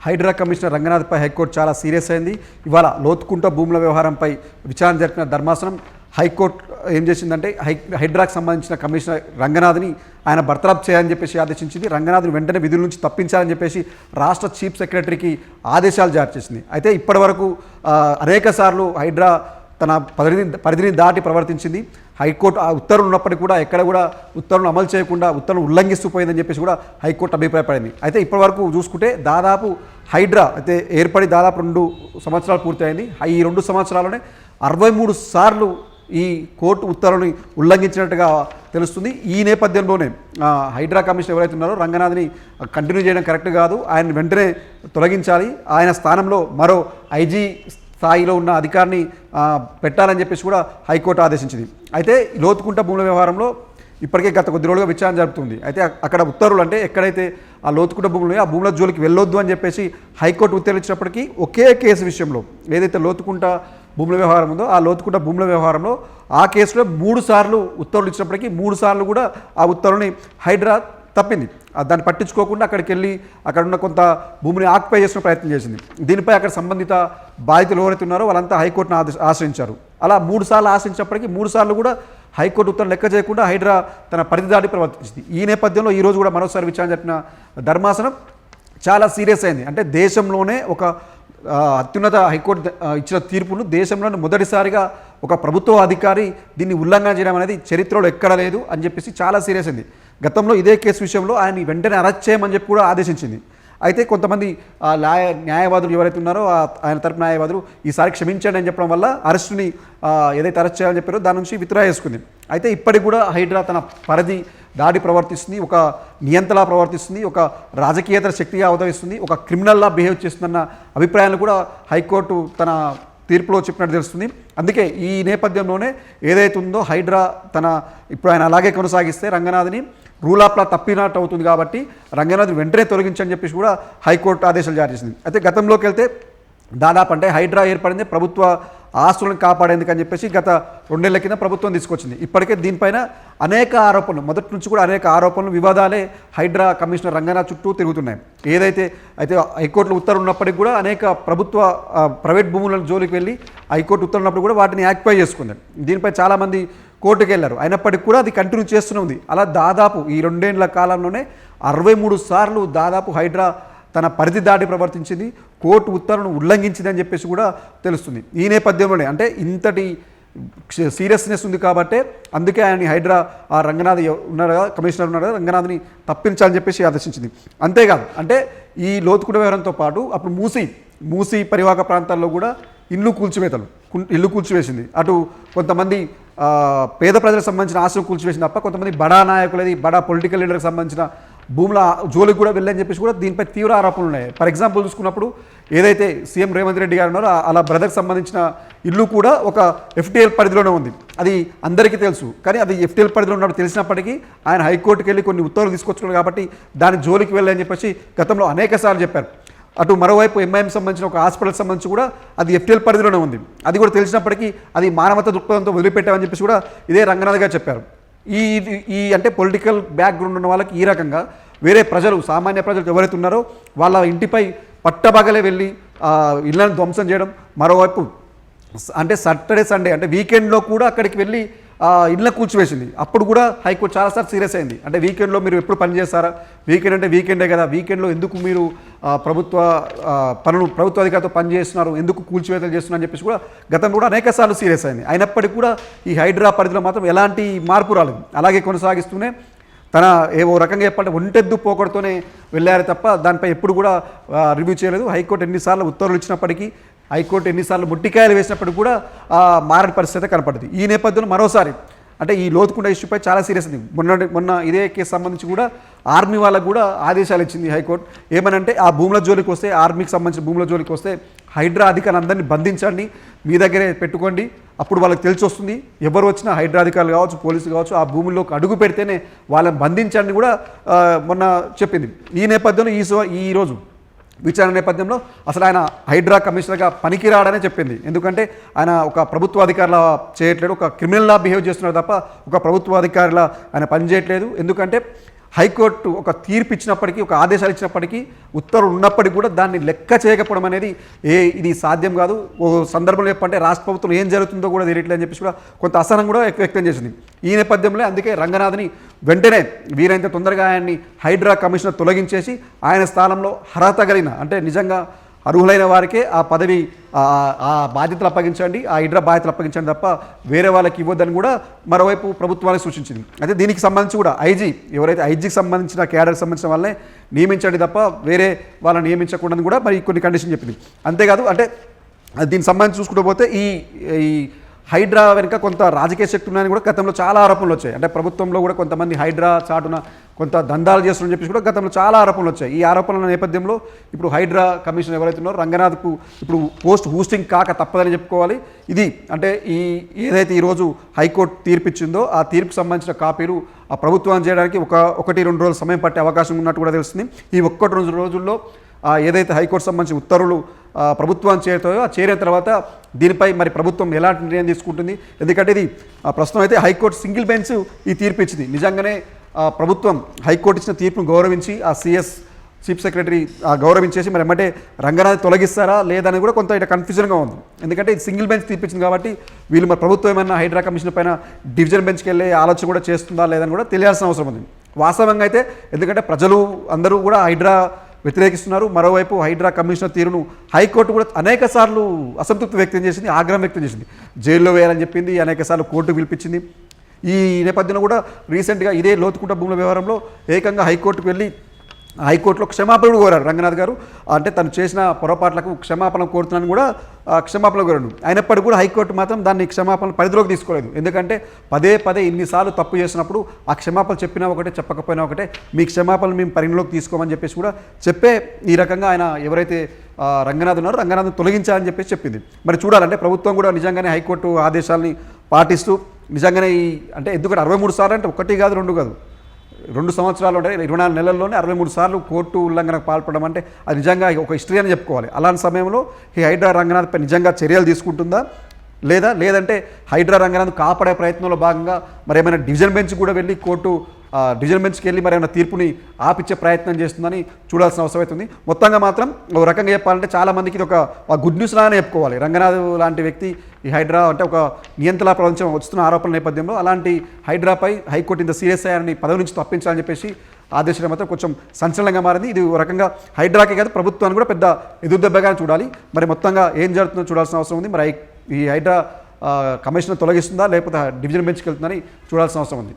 Hydraa commissioner రంగనాథ్పై high court చాలా serious అయింది. ఇవాళ లోతుకుంట భూముల వ్యవహారంపై విచారణ జరిపిన ధర్మాసనం హైకోర్టు ఏం చేసిందంటే హైడ్రాకు సంబంధించిన కమిషనర్ రంగనాథ్ని ఆయన బర్తరఫ్ చేయాలని చెప్పేసి ఆదేశించింది. రంగనాథ్ని వెంటనే విధుల నుంచి తప్పించాలని చెప్పేసి రాష్ట్ర చీఫ్ సెక్రటరీకి ఆదేశాలు జారీ చేసింది. అయితే ఇప్పటివరకు అనేక సార్లు హైడ్రా తన పరిధిని దాటి ప్రవర్తించింది. హైకోర్టు ఆ ఉత్తర్వులు ఉన్నప్పటికీ కూడా ఎక్కడ కూడా ఉత్తర్వులు అమలు చేయకుండా ఉత్తర్వులు ఉల్లంఘిస్తూ పోయిందని చెప్పేసి కూడా హైకోర్టు అభిప్రాయపడింది. అయితే ఇప్పటివరకు చూసుకుంటే దాదాపు హైడ్రా అయితే ఏర్పడి దాదాపు 2 సంవత్సరాలు పూర్తయింది. ఈ 2 సంవత్సరాల్లోనే 63 సార్లు ఈ కోర్టు ఉత్తర్వుని ఉల్లంఘించినట్టుగా తెలుస్తుంది. ఈ నేపథ్యంలోనే హైడ్రా కమిషనర్ ఎవరైతే ఉన్నారో రంగనాథ్ని కంటిన్యూ చేయడం కరెక్ట్ కాదు, ఆయన వెంటనే తొలగించాలి, ఆయన స్థానంలో మరో ఐజీ స్థాయిలో ఉన్న అధికారిని పెట్టాలని చెప్పేసి కూడా హైకోర్టు ఆదేశించింది. అయితే లోతుకుంట భూముల వ్యవహారంలో ఇప్పటికే గత కొద్ది రోజులుగా విచారణ జరుపుతుంది. అయితే అక్కడ ఉత్తర్వులు అంటే ఎక్కడైతే ఆ లోతుకుంట భూములు ఆ భూముల జోలికి వెళ్ళొద్దు అని చెప్పేసి హైకోర్టు ఉత్తర్వులు ఇచ్చినప్పటికీ ఒకే కేసు విషయంలో ఏదైతే లోతుకుంట భూముల వ్యవహారం ఉందో ఆ లోతుకుంట భూముల వ్యవహారంలో ఆ కేసులో 3 సార్లు ఉత్తర్వులు ఇచ్చినప్పటికీ 3 సార్లు కూడా ఆ ఉత్తర్వుని హైడ్రా తప్పింది. దాన్ని పట్టించుకోకుండా అక్కడికి వెళ్ళి అక్కడ ఉన్న కొంత భూమిని ఆక్యుపై చేసిన ప్రయత్నం చేసింది. దీనిపై అక్కడ సంబంధిత బాధితులు ఎవరైతే ఉన్నారో వాళ్ళంతా హైకోర్టును ఆశ్రయించారు. అలా 3 సార్లు ఆశ్రయించినప్పటికీ 3 సార్లు కూడా హైకోర్టు ఉత్తర్వులు లెక్క చేయకుండా హైడ్రా తన పరిధి దాటి ప్రవర్తించింది. ఈ నేపథ్యంలో ఈరోజు కూడా మరోసారి విచారణ జరిపిన ధర్మాసనం చాలా సీరియస్ అయింది. అంటే దేశంలోనే ఒక అత్యున్నత హైకోర్టు ఇచ్చిన తీర్పును దేశంలోనే మొదటిసారిగా ఒక ప్రభుత్వ అధికారి దీన్ని ఉల్లంఘన చేయడం అనేది చరిత్రలో ఎక్కడ లేదు అని చెప్పేసి చాలా సీరియస్ అయింది. గతంలో ఇదే కేసు విషయంలో ఆయన వెంటనే అరెస్ట్ చేయమని చెప్పి కూడా ఆదేశించింది. అయితే కొంతమంది న్యాయవాదులు ఎవరైతే ఉన్నారో ఆయన తరపు న్యాయవాదులు ఈసారి క్షమించండి అని చెప్పడం వల్ల అరెస్టుని ఏదైతే అరెస్ట్ చేయాలని చెప్పారో దాని నుంచి విత్డ్రా చేసుకుంది. అయితే ఇప్పటికి కూడా హైడ్రా తన పరిధి దాడి ప్రవర్తిస్తుంది, ఒక నియంతలా ప్రవర్తిస్తుంది, ఒక రాజకీయేతర శక్తిగా అవతరిస్తుంది, ఒక క్రిమినల్లా బిహేవ్ చేస్తుందన్న అభిప్రాయాలు కూడా హైకోర్టు తన తీర్పులో చెప్పినట్టు తెలుస్తుంది. అందుకే ఈ నేపథ్యంలోనే ఏదైతే ఉందో హైడ్రా ఇప్పుడు ఆయన అలాగే కొనసాగిస్తే రంగనాథ్ని రూల్ ఆఫ్ లా తప్పినట్టు అవుతుంది కాబట్టి రంగనాథ్ని వెంటనే తొలగించని చెప్పేసి కూడా హైకోర్టు ఆదేశాలు జారీ చేసింది. అయితే గతంలోకి వెళ్తే దాదాపు అంటే హైడ్రా ఏర్పడింది ప్రభుత్వ ఆస్తులను కాపాడేందుకు అని చెప్పేసి గత 2 ఏళ్ల కింద ప్రభుత్వం తీసుకొచ్చింది. ఇప్పటికే దీనిపైన అనేక ఆరోపణలు మొదటి నుంచి కూడా అనేక ఆరోపణలు వివాదాలే హైడ్రా కమిషనర్ రంగనాథ్ చుట్టూ తిరుగుతున్నాయి. అయితే హైకోర్టులో ఉత్తర్వులు ఉన్నప్పటికీ కూడా అనేక ప్రైవేట్ భూముల జోలికి వెళ్ళి హైకోర్టు ఉత్తర్వులు ఉన్నప్పుడు కూడా వాటిని యాక్టిఫై చేసుకుంది. దీనిపై చాలామంది కోర్టుకు వెళ్ళారు, అయినప్పటికీ కూడా అది కంటిన్యూ చేస్తూనే ఉంది. అలా దాదాపు ఈ 2 ఏళ్ల కాలంలోనే 63 సార్లు దాదాపు హైడ్రా తన పరిధి దాటి ప్రవర్తించింది, కోర్టు ఉత్తర్వులను ఉల్లంఘించిందని చెప్పేసి కూడా తెలుస్తుంది. ఈ నేపథ్యంలోనే అంటే ఇంతటి సీరియస్నెస్ ఉంది కాబట్టి అందుకే ఆయన హైడ్రా రంగనాథ్ ఉన్నాడు కదా, కమిషనర్ ఉన్నాడు కదా, రంగనాథ్ని తప్పించాలని చెప్పేసి ఆదేశించింది. అంతేకాదు అంటే ఈ లోతుకుంట వ్యవహారంతో పాటు అప్పుడు మూసీ పరివాహక ప్రాంతాల్లో కూడా ఇల్లు కూల్చివేసింది. అటు కొంతమంది పేద ప్రజలకు సంబంధించిన ఆస్తులు కూల్చివేసింది తప్ప కొంతమంది బడా నాయకులది బడా పొలిటికల్ లీడర్కి సంబంధించిన భూముల జోలికి కూడా వెళ్ళని చెప్పేసి కూడా దీనిపై తీవ్ర ఆరోపణలు ఉన్నాయి. ఫర్ ఎగ్జాంపుల్ చూసుకున్నప్పుడు ఏదైతే సీఎం రేవంత్ రెడ్డి గారు ఉన్నారో అలా బ్రదర్కి సంబంధించిన ఇల్లు కూడా ఒక FTL పరిధిలోనే ఉంది. అది అందరికీ తెలుసు, కానీ అది FTL పరిధిలో ఉన్నప్పుడు తెలిసినప్పటికీ ఆయన హైకోర్టుకి వెళ్ళి కొన్ని ఉత్తర్వులు తీసుకొచ్చుకున్నారు కాబట్టి దాని జోలికి వెళ్ళని చెప్పేసి గతంలో అనేక సార్లు చెప్పారు. అటు మరోవైపు ఎంఐఎం సంబంధించిన ఒక హాస్పిటల్కి సంబంధించి కూడా అది FTL పరిధిలోనే ఉంది. అది కూడా తెలిసినప్పటికీ అది మానవత దృక్పథంతో వదిలిపెట్టామని చెప్పేసి కూడా ఇదే రంగనాథ్ గారు చెప్పారు. ఈ అంటే పొలిటికల్ బ్యాక్గ్రౌండ్ ఉన్న వాళ్ళకి ఈ రకంగా వేరే ప్రజలు సామాన్య ప్రజలు ఎవరైతే ఉన్నారో వాళ్ళ ఇంటిపై పట్టబగలే వెళ్ళి ఇళ్లను ధ్వంసం చేయడం, మరోవైపు అంటే సాటర్డే సండే అంటే వీకెండ్లో కూడా అక్కడికి వెళ్ళి ఇళ్ళను కూల్చివేసింది. అప్పుడు కూడా హైకోర్టు చాలాసార్లు సీరియస్ అయింది. అంటే వీకెండ్లో మీరు ఎప్పుడు పని చేస్తారా, వీకెండ్ అంటే వీకెండే కదా, వీకెండ్లో ఎందుకు మీరు ప్రభుత్వ అధికారితో పనిచేస్తున్నారు, ఎందుకు కూల్చివేతలు చేస్తున్నారు అని చెప్పేసి కూడా గతంలో కూడా అనేక సార్లు సీరియస్ అయింది. అయినప్పటికీ కూడా ఈ హైడ్రా పరిధిలో మాత్రం ఎలాంటి మార్పు రాలేదు, అలాగే కొనసాగిస్తూనే తన ఏవో రకంగా చెప్పాలంటే ఒంటెద్దు పోకడతోనే వెళ్ళారు తప్ప దానిపై ఎప్పుడు కూడా రివ్యూ చేయలేదు. హైకోర్టు ఎన్నిసార్లు ఉత్తర్వులు ఇచ్చినప్పటికీ, హైకోర్టు ఎన్నిసార్లు ముట్టికాయలు వేసినప్పుడు కూడా మారని పరిస్థితి కనపడింది. ఈ నేపథ్యంలో మరోసారి అంటే ఈ లోతుకుంట ఇష్యూపై చాలా సీరియస్ ఉంది. మొన్న ఇదే కేసు సంబంధించి కూడా ఆర్మీ వాళ్ళకు కూడా ఆదేశాలు ఇచ్చింది హైకోర్టు. ఏమనంటే ఆ భూముల జోలికి వస్తే, ఆర్మీకి సంబంధించిన భూముల జోలికి వస్తే హైడ్రా అధికారులందరినీ బంధించండి, మీ దగ్గరే పెట్టుకోండి, అప్పుడు వాళ్ళకి తెలిసి వస్తుంది ఎవరు వచ్చినా హైడ్రా అధికారులు కావచ్చు, పోలీసులు కావచ్చు, ఆ భూముల్లోకి అడుగు పెడితేనే వాళ్ళని బంధించండి కూడా మొన్న చెప్పింది. ఈ నేపథ్యంలో ఈరోజు విచారణ నేపథ్యంలో అసలు ఆయన హైడ్రా కమిషనర్గా పనికిరాడనే చెప్పింది. ఎందుకంటే ఆయన ఒక ప్రభుత్వ అధికారిలా చేయట్లేదు, ఒక క్రిమినల్లా బిహేవ్ చేస్తున్నాడు తప్ప ఒక ప్రభుత్వ అధికారిలా ఆయన పనిచేయట్లేదు. ఎందుకంటే హైకోర్టు ఒక తీర్పు ఇచ్చినప్పటికీ, ఒక ఆదేశాలు ఇచ్చినప్పటికీ, ఉత్తర్వులు ఉన్నప్పటికీ కూడా దాన్ని లెక్క చేయకపోవడం అనేది ఇది సాధ్యం కాదు. ఓ సందర్భంలో చెప్పంటే రాష్ట్ర ప్రభుత్వం ఏం జరుగుతుందో కూడా తెలియట్లేదు అని చెప్పేసి కూడా కొంత అసహనం కూడా వ్యక్తం చేసింది. ఈ నేపథ్యంలో అందుకే రంగనాథ్ని వెంటనే వీరైనంత తొందరగా ఆయన్ని హైడ్రా కమిషనర్ తొలగించేసి ఆయన స్థానంలో అర్హత కలిగిన, అంటే నిజంగా అర్హులైన వారికే ఆ పదవి, ఆ బాధ్యతలు అప్పగించండి, ఆ హైడ్రా బాధ్యతలు అప్పగించండి తప్ప వేరే వాళ్ళకి ఇవ్వద్దని కూడా మరోవైపు ప్రభుత్వానికి సూచించింది. అయితే దీనికి సంబంధించి కూడా ఐజీ, ఎవరైతే ఐజీకి సంబంధించిన క్యాడర్కి సంబంధించిన వాళ్ళనే నియమించండి తప్ప వేరే వాళ్ళని నియమించకూడదని కూడా మరి కొన్ని కండిషన్ చెప్పింది. అంతేకాదు, అంటే దీనికి సంబంధించి చూసుకుంటూ పోతే ఈ హైడ్రా వెనుక కొంత రాజకీయ శక్తి ఉన్నాయని కూడా గతంలో చాలా ఆరోపణలు వచ్చాయి. అంటే ప్రభుత్వంలో కూడా కొంతమంది హైడ్రా చాటున కొంత దందాలు చేస్తున్నారని చెప్పేసి కూడా గతంలో చాలా ఆరోపణలు వచ్చాయి. ఈ ఆరోపణల నేపథ్యంలో ఇప్పుడు హైడ్రా కమిషన్ ఎవరైతే ఉన్నారో రంగనాథ్కు ఇప్పుడు పోస్ట్ హూస్టింగ్ కాక తప్పదని చెప్పుకోవాలి. ఇది అంటే ఏదైతే ఈరోజు హైకోర్టు తీర్పిచ్చిందో ఆ తీర్పుకు సంబంధించిన కాపీలు ఆ ప్రభుత్వాన్ని చేయడానికి 1-2 రోజులు సమయం పట్టే అవకాశం ఉన్నట్టు కూడా తెలుస్తుంది. ఈ 1-2 రోజుల్లో ఏదైతే హైకోర్టు సంబంధించిన ఉత్తర్వులు ప్రభుత్వాన్ని చేరుతాయో ఆ చేరిన తర్వాత దీనిపై మరి ప్రభుత్వం ఎలాంటి నిర్ణయం తీసుకుంటుంది. ఎందుకంటే ఇది ప్రస్తుతం అయితే హైకోర్టు సింగిల్ బెంచ్ ఈ తీర్పు ఇచ్చింది. నిజంగానే ప్రభుత్వం హైకోర్టు ఇచ్చిన తీర్పును గౌరవించి ఆ సిఎస్ చీఫ్ సెక్రటరీ గౌరవించేసి మరి ఎమ్మటే రంగనాథ్ తొలగిస్తారా లేదని కూడా కొంత ఇట కన్ఫ్యూజన్గా ఉంది. ఎందుకంటే ఇది సింగిల్ బెంచ్ తీర్పిచ్చింది కాబట్టి వీళ్ళు మరి ప్రభుత్వం ఏమైనా హైడ్రా కమిషన్ పైన డివిజన్ బెంచ్కి వెళ్ళే ఆలోచన కూడా చేస్తుందా లేదని కూడా తెలియాల్సిన అవసరం ఉంది. వాస్తవంగా అయితే ఎందుకంటే ప్రజలు అందరూ కూడా హైడ్రా వ్యతిరేకిస్తున్నారు. మరోవైపు హైడ్రా కమిషనర్ తీరును హైకోర్టు కూడా అనేక సార్లు అసంతృప్తి వ్యక్తం చేసింది, ఆగ్రహం వ్యక్తం చేసింది, జైల్లో వేయాలని చెప్పింది, అనేక సార్లు కోర్టుకు పిలిపించింది. ఈ నేపథ్యంలో కూడా రీసెంట్గా ఇదే లోతుకుంట భూముల వ్యవహారంలో ఏకంగా హైకోర్టుకు వెళ్ళి హైకోర్టులో క్షమాపణలు కోరారు రంగనాథ్ గారు. అంటే తను చేసిన పొరపాట్లకు క్షమాపణ కోరుతున్నాను కూడా క్షమాపణ కోరాడు. అయినప్పటికీ కూడా హైకోర్టు మాత్రం దాన్ని క్షమాపణ పరిధిలోకి తీసుకోలేదు. ఎందుకంటే పదే ఇన్నిసార్లు తప్పు చేసినప్పుడు ఆ క్షమాపణ చెప్పినా ఒకటే చెప్పకపోయినా ఒకటే, మీ క్షమాపణలు మేము పరిగణలోకి తీసుకోమని చెప్పేసి కూడా చెప్పే ఈ రకంగా ఆయన ఎవరైతే రంగనాథ్ ఉన్నారో రంగనాథ్ని తొలగించాలని చెప్పేసి చెప్పింది. మరి చూడాలంటే ప్రభుత్వం కూడా నిజంగానే హైకోర్టు ఆదేశాలని పాటిస్తూ నిజంగానే అంటే ఎందుకంటే 63 సార్లు అంటే 1 కాదు 2 కాదు 2 సంవత్సరాలు అంటే 24 నెలల్లోనే 63 సార్లు కోర్టు ఉల్లంఘనకు పాల్పడడం అంటే అది నిజంగా ఒక హిస్టరీ అని చెప్పుకోవాలి. అలాంటి సమయంలో ఈ హైడ్రా రంగనాథ్పై నిజంగా చర్యలు తీసుకుంటుందా లేదంటే హైడ్రా రంగనాథ్ కాపాడే ప్రయత్నంలో భాగంగా మరి ఏమైనా డివిజన్ బెంచ్ కూడా వెళ్ళి కోర్టు డివిజన్ బెంచ్కి వెళ్ళి మరి ఏమైనా తీర్పుని ఆపిచ్చే ప్రయత్నం చేస్తుందని చూడాల్సిన అవసరం అవుతుంది. మొత్తంగా మాత్రం ఒక రకంగా చెప్పాలంటే చాలామందికి ఇది ఒక గుడ్ న్యూస్ లాగానే చెప్పుకోవాలి. రంగనాథ్ లాంటి వ్యక్తి ఈ హైడ్రా అంటే ఒక నియంత్రణ ప్రపంచం వస్తున్న ఆరోపణల నేపథ్యంలో అలాంటి హైడ్రాపై హైకోర్టు ఇంత సీరియస్ అయ్యారని పదవి నుంచి తప్పించాలని చెప్పేసి ఆదేశం మాత్రం కొంచెం సంచలనంగా మారింది. ఇది ఒక రకంగా హైడ్రాకే కాదు ప్రభుత్వాన్ని కూడా పెద్ద ఎదురుదెబ్బగా చూడాలి. మరి మొత్తంగా ఏం జరుగుతుందో చూడాల్సిన అవసరం ఉంది. మరి ఈ హైడ్రా కమిషనర్ తొలగిస్తుందా లేకపోతే డివిజన్ బెంచ్కి వెళ్తుందని చూడాల్సిన అవసరం ఉంది.